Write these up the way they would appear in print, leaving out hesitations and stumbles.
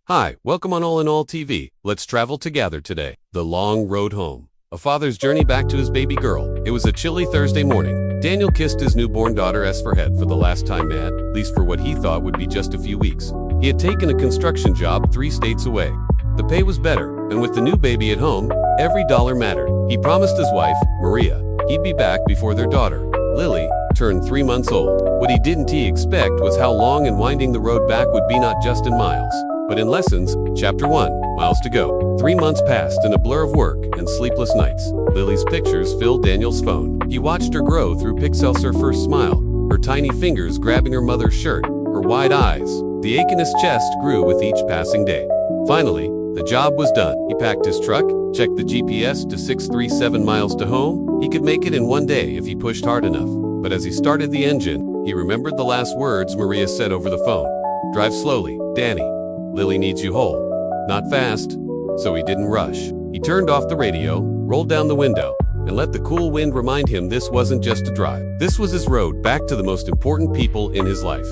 Hi, welcome on All in All TV. Let's travel together today. The long road home. A father's journey back to his baby girl. It was a chilly Thursday morning. Daniel kissed his newborn daughter Esferhead for the last time, at least for what he thought would be just a few weeks. He had taken a construction job 3 states away. The pay was better, and with the new baby at home, every dollar mattered. He promised his wife, Maria, he'd be back before their daughter, Lily, turned 3 months old. What he didn't expect was how long and winding the road back would be, not just in miles, but in lessons. Chapter 1, Miles to Go. 3 months passed in a blur of work and sleepless nights. Lily's pictures filled Daniel's phone. He watched her grow through pixels, her first smile, her tiny fingers grabbing her mother's shirt, her wide eyes. The ache in his chest grew with each passing day. Finally, the job was done. He packed his truck, checked the GPS to 637 miles to home. He could make it in 1 day if he pushed hard enough. But as he started the engine, he remembered the last words Maria said over the phone. "Drive slowly, Danny. Lily needs you whole, not fast." So he didn't rush. He turned off the radio, rolled down the window, and let the cool wind remind him this wasn't just a drive. This was his road back to the most important people in his life.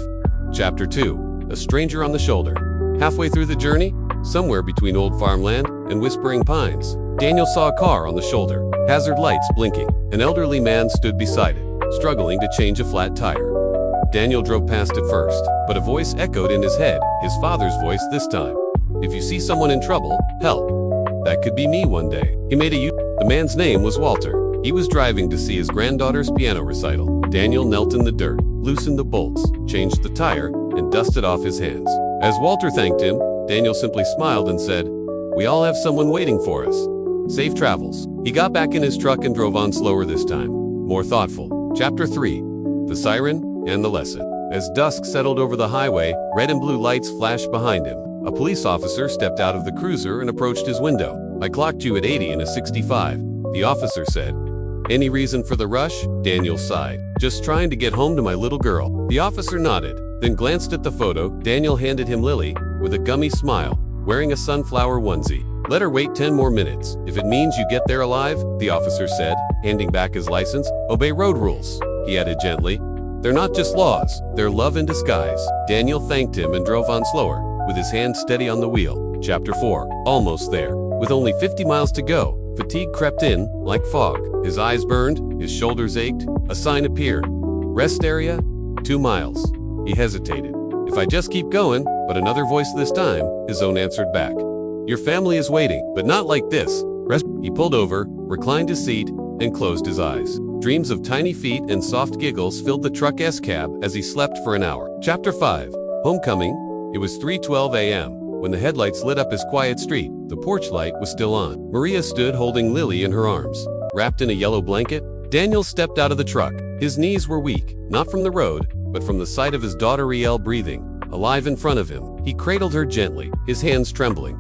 Chapter 2, A Stranger on the Shoulder. Halfway through the journey, somewhere between old farmland and whispering pines, Daniel saw a car on the shoulder, hazard lights blinking. An elderly man stood beside it, struggling to change a flat tire. Daniel drove past it first, but a voice echoed in his head, his father's voice this time. "If you see someone in trouble, help. That could be me one day." He made a U-turn. The man's name was Walter. He was driving to see his granddaughter's piano recital. Daniel knelt in the dirt, loosened the bolts, changed the tire, and dusted off his hands. As Walter thanked him, Daniel simply smiled and said, "We all have someone waiting for us. Safe travels." He got back in his truck and drove on slower this time, more thoughtful. Chapter 3, The Siren and the Lesson. As dusk settled over the highway, red and blue lights flashed behind him. A police officer stepped out of the cruiser and approached his window. "I clocked you at 80 in a 65, the officer said. "Any reason for the rush?" Daniel sighed. "Just trying to get home to my little girl." The officer nodded, then glanced at the photo. Daniel handed him Lily, with a gummy smile, wearing a sunflower onesie. "Let her wait 10 more minutes, if it means you get there alive," the officer said, handing back his license. "Obey road rules," he added gently. "They're not just laws, they're love in disguise." Daniel thanked him and drove on slower, with his hand steady on the wheel. Chapter 4, Almost There. With only 50 miles to go, fatigue crept in like fog. His eyes burned, his shoulders ached. A sign appeared. "Rest area, 2 miles. He hesitated. "If I just keep going," but another voice this time, his own, answered back. "Your family is waiting, but not like this. Rest." He pulled over, reclined his seat, and closed his eyes. Dreams of tiny feet and soft giggles filled the truck's cab as he slept for an hour. Chapter 5, Homecoming. It was 3:12 a.m. when the headlights lit up his quiet street. The porch light was still on. Maria stood holding Lily in her arms. Wrapped in a yellow blanket, Daniel stepped out of the truck. His knees were weak, not from the road, but from the sight of his daughter Riel breathing, alive in front of him. He cradled her gently, his hands trembling.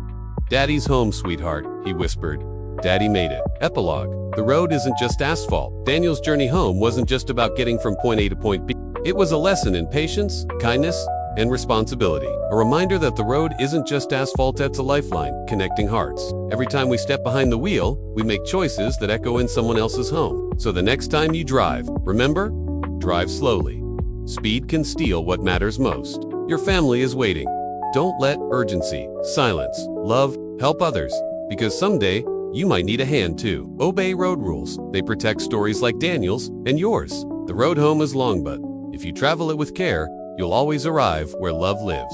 "Daddy's home, sweetheart," he whispered. "Daddy made it." Epilogue. The road isn't just asphalt. Daniel's journey home wasn't just about getting from point A to point B. It was a lesson in patience, kindness, and responsibility. A reminder that the road isn't just asphalt, it's a lifeline, connecting hearts. Every time we step behind the wheel, we make choices that echo in someone else's home. So the next time you drive, remember, drive slowly. Speed can steal what matters most. Your family is waiting. Don't let urgency, silence, love, help others, because someday, you might need a hand too. Obey road rules. They protect stories like Daniel's and yours. The road home is long, but if you travel it with care, you'll always arrive where love lives.